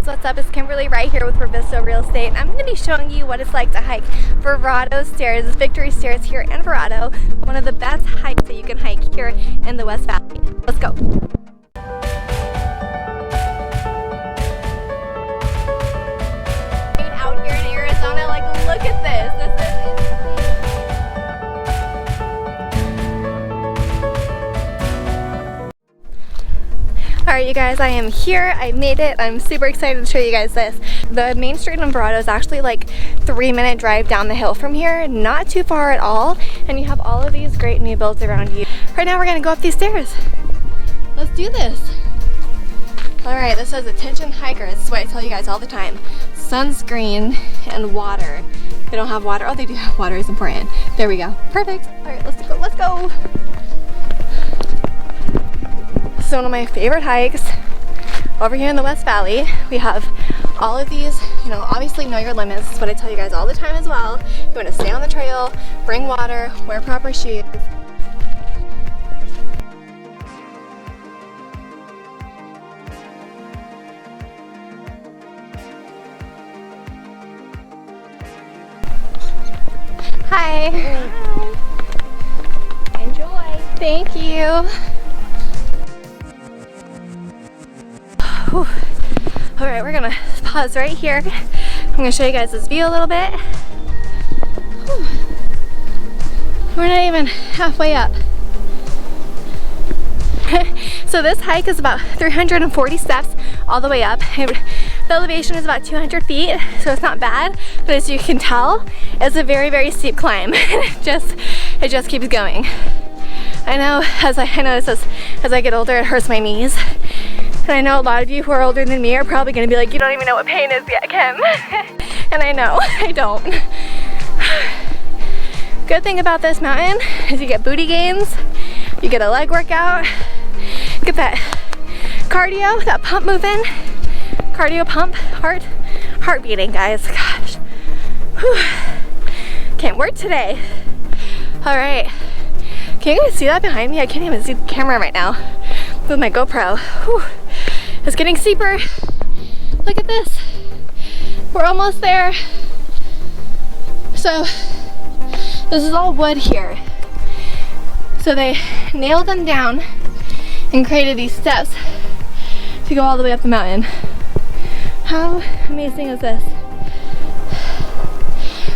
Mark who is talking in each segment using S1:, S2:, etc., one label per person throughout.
S1: guys, what's up? It's Kimberly right here with Real Estate, and I'm going to be showing you what it's like to hike Verrado stairs, Victory Stairs here in Verrado, one of the best hikes that you can hike here in the West Valley. Let's go. Out here in Arizona, like look at this. This is insane. Alright you guys, I am here. I made it. I'm super excited to show you guys this. The main street in Verrado is actually like 3-minute drive down the hill from here. Not too far at all. And you have all of these great new builds around you. Right now we're going to go up these stairs. Let's do this. Alright, this says attention hikers. This is what I tell you guys all the time. Sunscreen and water. They don't have water. Oh, they do have water. It's important. There we go. Perfect. Alright, let's go. Let's go. This is one of my favorite hikes over here in the West Valley. We have all of these, you know, obviously know your limits. That's what I tell you guys all the time as well. You want to stay on the trail, bring water, wear proper shoes. Hi. Hi. Enjoy. Thank you. All right, we're gonna pause right here. I'm gonna show you guys this view a little bit. Whew. We're not even halfway up. So this hike is about 340 steps all the way up. The elevation is about 200 feet, so it's not bad, but as you can tell, it's a very, very steep climb. It just keeps going. I know, as I notice as I get older, it hurts my knees. And I know a lot of you who are older than me are probably going to be like, you don't even know what pain is yet, Kim. And I know, I don't. Good thing about this mountain is you get booty gains, you get a leg workout, get that cardio, that pump moving, cardio pump, heart beating, guys. Gosh. Whew. Can't work today. All right. Can you guys see that behind me? I can't even see the camera right now with my GoPro. Whew. It's getting steeper. Look at this. We're almost there. So this is all wood here. So they nailed them down and created these steps to go all the way up the mountain. How amazing is this?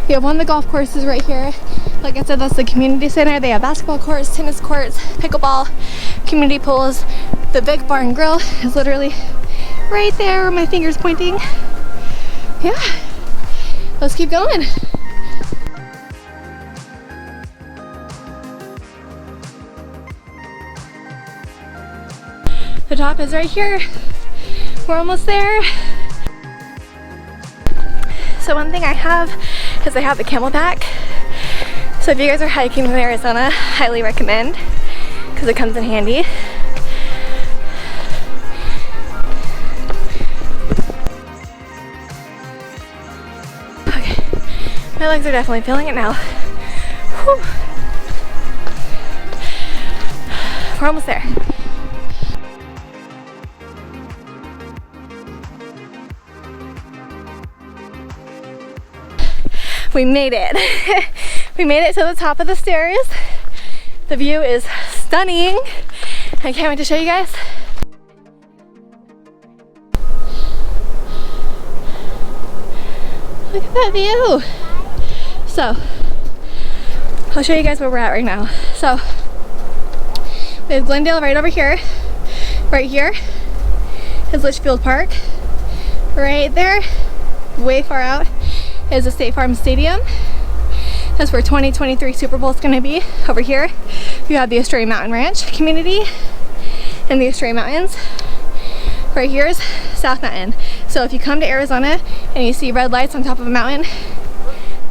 S1: We have one of the golf courses right here. Like I said, that's the community center. They have basketball courts, tennis courts, pickleball, community pools. The Vive Bar and Grill is literally right there where my finger's pointing. Yeah, let's keep going. The top is right here. We're almost there. So one thing I have is I have the Camelback. So if you guys are hiking in Arizona, I highly recommend because it comes in handy. Okay, my legs are definitely feeling it now. Whew. We're almost there. We made it. We made it to the top of the stairs. The view is stunning. I can't wait to show you guys. Look at that view. So, I'll show you guys where we're at right now. So, we have Glendale right over here. Right here is Litchfield Park. Right there, way far out, is the State Farm Stadium. That's where 2023 Super Bowl is going to be. Over here, you have the Australia Mountain Ranch community in the Australia Mountains. Right here is South Mountain. So if you come to Arizona and you see red lights on top of a mountain,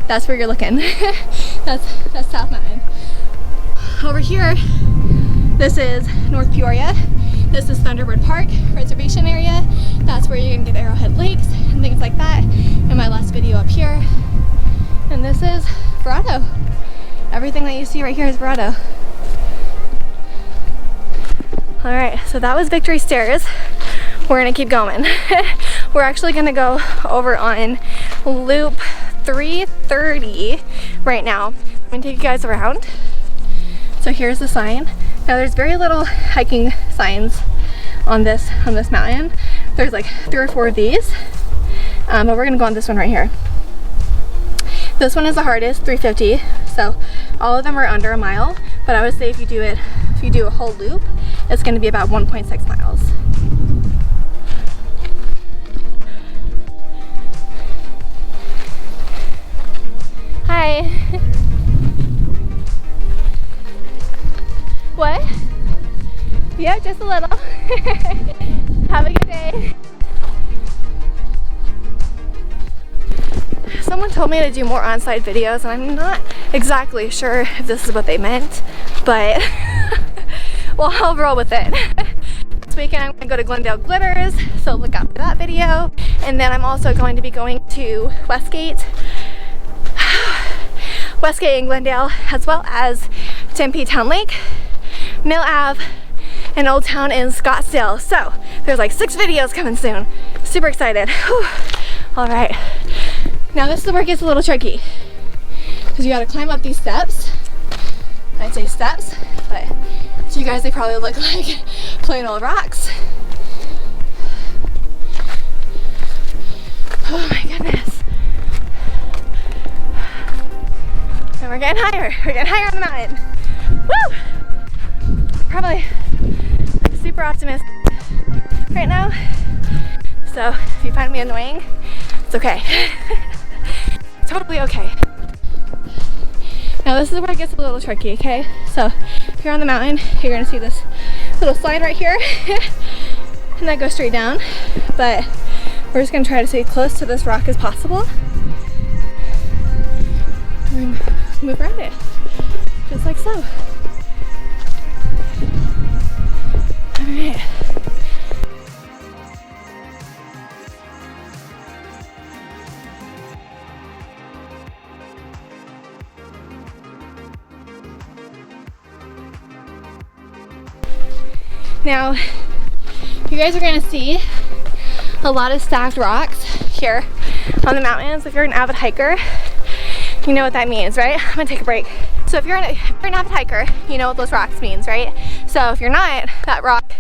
S1: that's where you're looking. that's South Mountain. Over here, this is North Peoria. This is Thunderbird Park reservation area. That's where you're gonna get Arrowhead Lakes and things like that in my last video up here. And this is Verrado. Everything that you see right here is Verrado. All right, so that was Victory Stairs. We're gonna keep going. we're actually gonna go over on loop 330 right now. I'm gonna take you guys around. So here's the sign. Now there's very little hiking signs on this mountain. There's like 3 or 4 of these, but we're gonna go on this one right here. This one is the hardest, 350. So all of them are under a mile, but I would say if you do a whole loop, it's gonna be about 1.6 miles. Hi. What? Yeah, just a little. Have a good day. Someone told me to do more on-site videos, and I'm not exactly sure if this is what they meant, but well, I'll roll with it. This weekend I'm gonna go to Glendale Glitters, so look out for that video. And then I'm also going to be going to Westgate in Glendale, as well as Tempe Town Lake, Mill Ave, and Old Town in Scottsdale. So there's like 6 videos coming soon. Super excited. Whew. All right. Now this is where it gets a little tricky, because you got to climb up these steps. I'd say steps, but to you guys they probably look like plain old rocks. Oh my goodness. And we're getting higher. We're getting higher on the mountain. Woo! Probably super optimistic right now. So if you find me annoying, it's okay. Totally okay. Now this is where it gets a little tricky, okay? So if you're on the mountain, you're gonna see this little slide right here and that goes straight down. But we're just gonna try to stay close to this rock as possible and move around it, just like so. All right. Now, you guys are gonna see a lot of stacked rocks here on the mountains. If you're an avid hiker, you know what that means, right? I'm gonna take a break. So if you're an avid hiker, you know what those rocks means, right? So if you're not, that rock,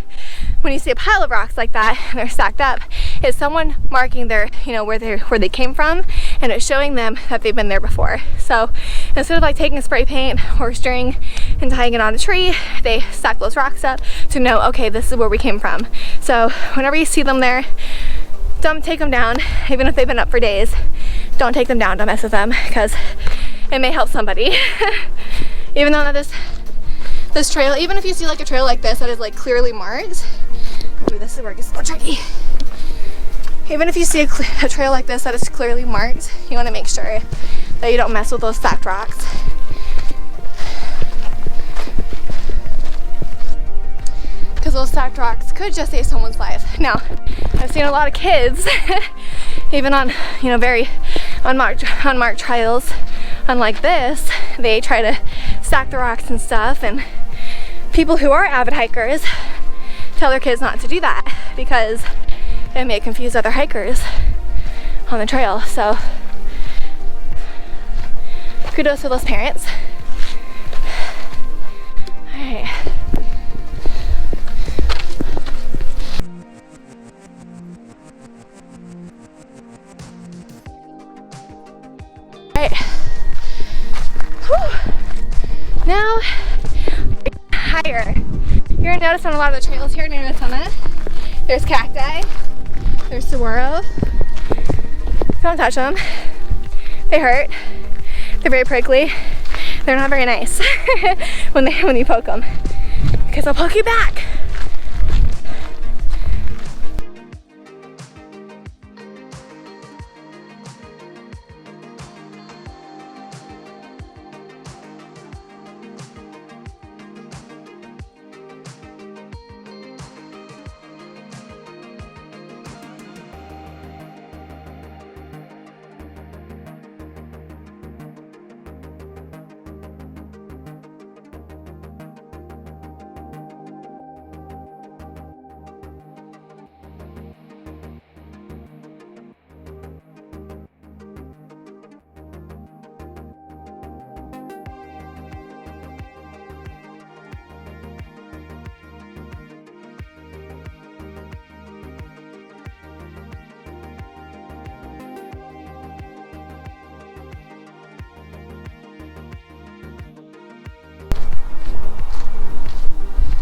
S1: when you see a pile of rocks like that and they're stacked up, is someone marking their, you know, where they came from, and it's showing them that they've been there before. So instead of like taking a spray paint or string and tying it on a tree, they stack those rocks up to know, okay, this is where we came from. So whenever you see them there, don't take them down. Even if they've been up for days, don't take them down, don't mess with them, because it may help somebody. Even though this trail, even if you see like a trail like this that is like clearly marked, ooh, this is where it gets a little tricky. Even if you see a trail like this that is clearly marked, you want to make sure that you don't mess with those stacked rocks. Because those stacked rocks could just save someone's life. Now, I've seen a lot of kids, even on, you know, very unmarked trails, unlike this, they try to stack the rocks and stuff, and people who are avid hikers tell their kids not to do that because it may confuse other hikers on the trail. So kudos to those parents. All right. All right. Whew. Now higher. You're gonna notice on a lot of the trails here in Arizona, there's cacti, there's saguaro. Don't touch them. They hurt. They're very prickly. They're not very nice when you poke them, because they'll poke you back.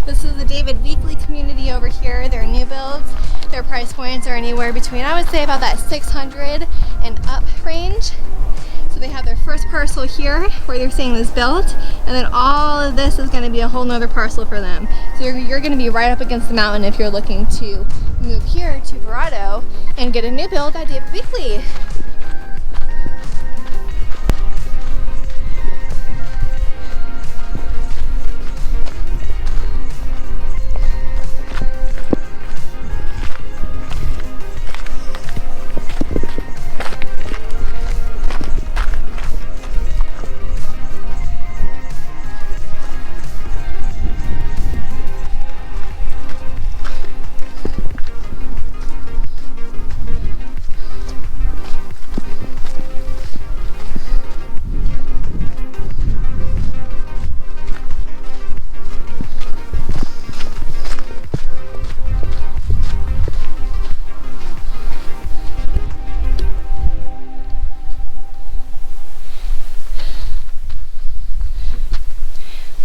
S1: This is the David Weekley community over here. They're new builds. Their price points are anywhere between, I would say, about that 600 and up range. So they have their first parcel here where they're saying this built, and then all of this is going to be a whole nother parcel for them. So you're going to be right up against the mountain if you're looking to move here to Verrado and get a new build at David Weekley.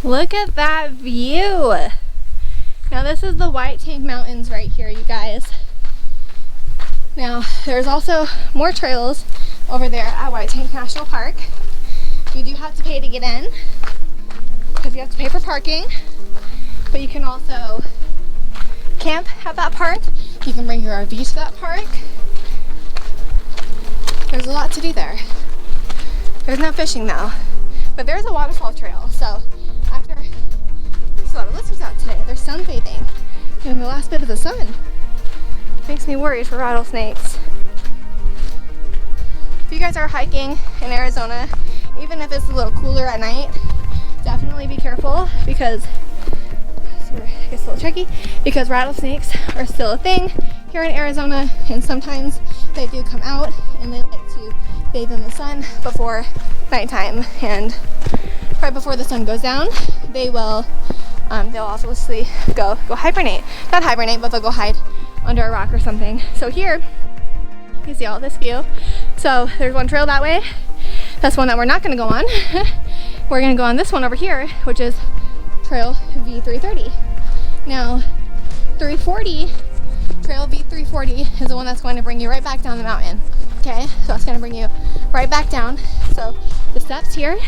S1: Look at that view. Now this is the White Tank Mountains right here, you guys. Now there's also more trails over there at White Tank National Park. You do have to pay to get in because you have to pay for parking, but you can also camp at that park. You can bring your RV to that park. There's a lot to do there. There's no fishing though, but there's a waterfall trail. So after, there's a lot of lizards out today. They're sunbathing in the last bit of the sun. Makes me worried for rattlesnakes. If you guys are hiking in Arizona, even if it's a little cooler at night, definitely be careful because it gets a little tricky because rattlesnakes are still a thing here in Arizona, and sometimes they do come out and they like to bathe in the sun before nighttime, and right before the sun goes down, they'll obviously go hibernate. Not hibernate, but they'll go hide under a rock or something. So here, you see all this view. So there's one trail that way. That's one that we're not going to go on. We're going to go on this one over here, which is Trail V330. Now, 340, Trail V340 is the one that's going to bring you right back down the mountain. Okay, so it's going to bring you right back down. So the steps here,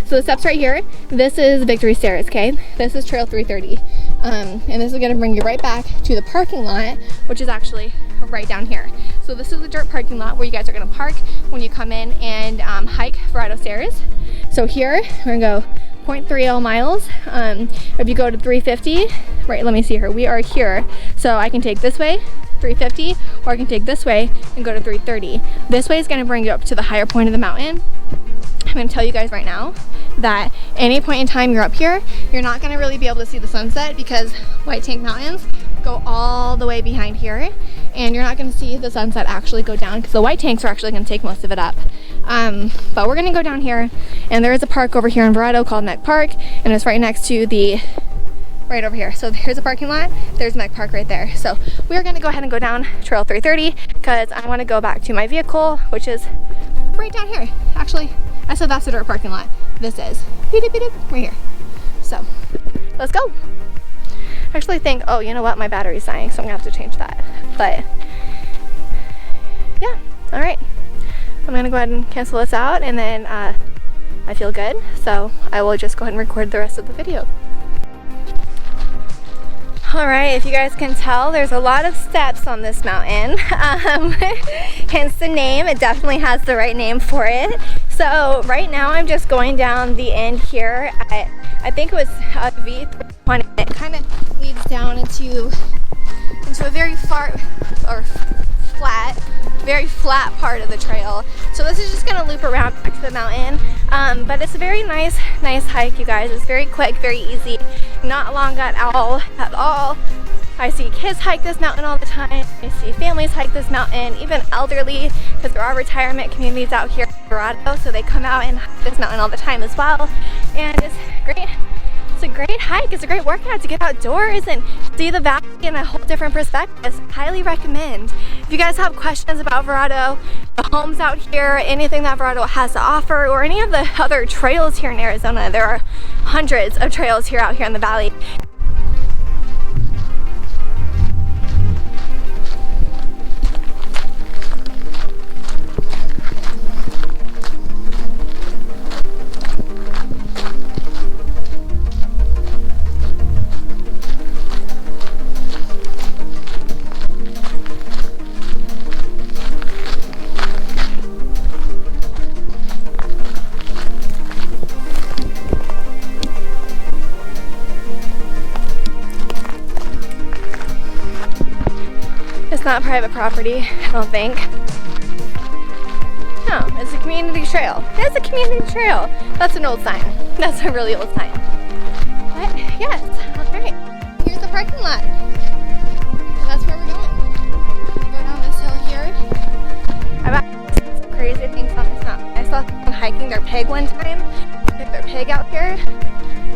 S1: so the steps right here, this is Victory Stairs, okay? This is Trail 330. And this is gonna bring you right back to the parking lot, which is actually right down here. So this is the dirt parking lot where you guys are gonna park when you come in and hike Verrado Stairs. So here, we're gonna go 0.30 miles. If you go to 350, right, let me see here, we are here. So I can take this way, 350, or I can take this way and go to 330. This way is gonna bring you up to the higher point of the mountain. I'm gonna tell you guys right now that any point in time you're up here, you're not gonna really be able to see the sunset because White Tank Mountains go all the way behind here, and you're not gonna see the sunset actually go down because the White Tanks are actually gonna take most of it up. But we're gonna go down here, and there is a park over here in Verrado called Neck Park, and it's right next to the, right over here. So here's a parking lot, there's Neck Park right there. So we're gonna go ahead and go down Trail 330 because I wanna go back to my vehicle, which is right down here. Actually, I said that's the dirt parking lot. This is right here. So let's go. I actually think, oh, you know what? My battery's dying, so I'm gonna have to change that. But yeah, all right. I'm gonna go ahead and cancel this out, and then I feel good. So I will just go ahead and record the rest of the video. All right, if you guys can tell, there's a lot of steps on this mountain. Hence the name, it definitely has the right name for it. So right now I'm just going down the end here at, I think it was V320. It kind of leads down into a very very flat part of the trail. So this is just gonna loop around back to the mountain. But it's a very nice hike, you guys. It's very quick, very easy, not long at all. I see kids hike this mountain all the time. I see families hike this mountain, even elderly, because there are retirement communities out here in Verrado, so they come out and hike this mountain all the time as well. And it's great. It's a great hike. It's a great workout to get outdoors and see the valley in a whole different perspective. Highly recommend. If you guys have questions about Verrado, the homes out here, anything that Verrado has to offer, or any of the other trails here in Arizona, there are hundreds of trails here out here in the valley. It's not private property, I don't think. No, it's a community trail. It's a community trail. That's an old sign. That's a really old sign. But yes, alright. Here's the parking lot. And that's where we're going. Go down this hill here. I've actually seen some crazy things on this mountain. I saw someone hiking their pig one time. They took their pig out here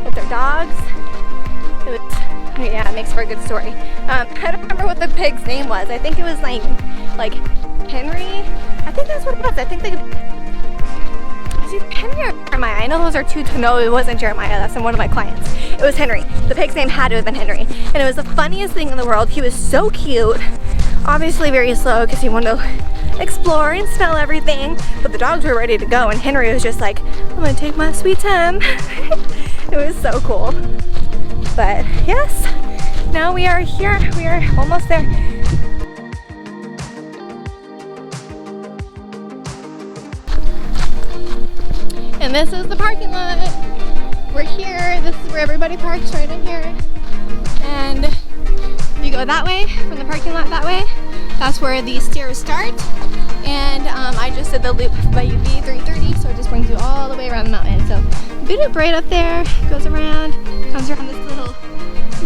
S1: with their dogs. It was, yeah, it makes for a good story. I don't remember what the pig's name was. I think it was like Henry. I think that's what it was. I think is it Henry or Jeremiah? I know those are two. No, it wasn't Jeremiah. That's one of my clients. It was Henry. The pig's name had to have been Henry. And it was the funniest thing in the world. He was so cute. Obviously very slow because he wanted to explore and smell everything. But the dogs were ready to go. And Henry was just like, I'm going to take my sweet time. It was so cool. But yes, now we are here. We are almost there. And this is the parking lot. We're here. This is where everybody parks, right in here. And you go that way, from the parking lot that way. That's where the stairs start. And I just did the loop by UV 330, so it just brings you all the way around the mountain. So boot up right up there, goes around, comes around this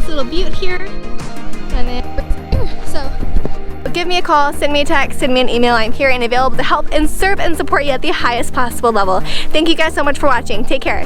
S1: little butte here, and then here. So give me a call, send me a text, send me an email. I'm here and available to help and serve and support you at the highest possible level. Thank you guys so much for watching. Take care.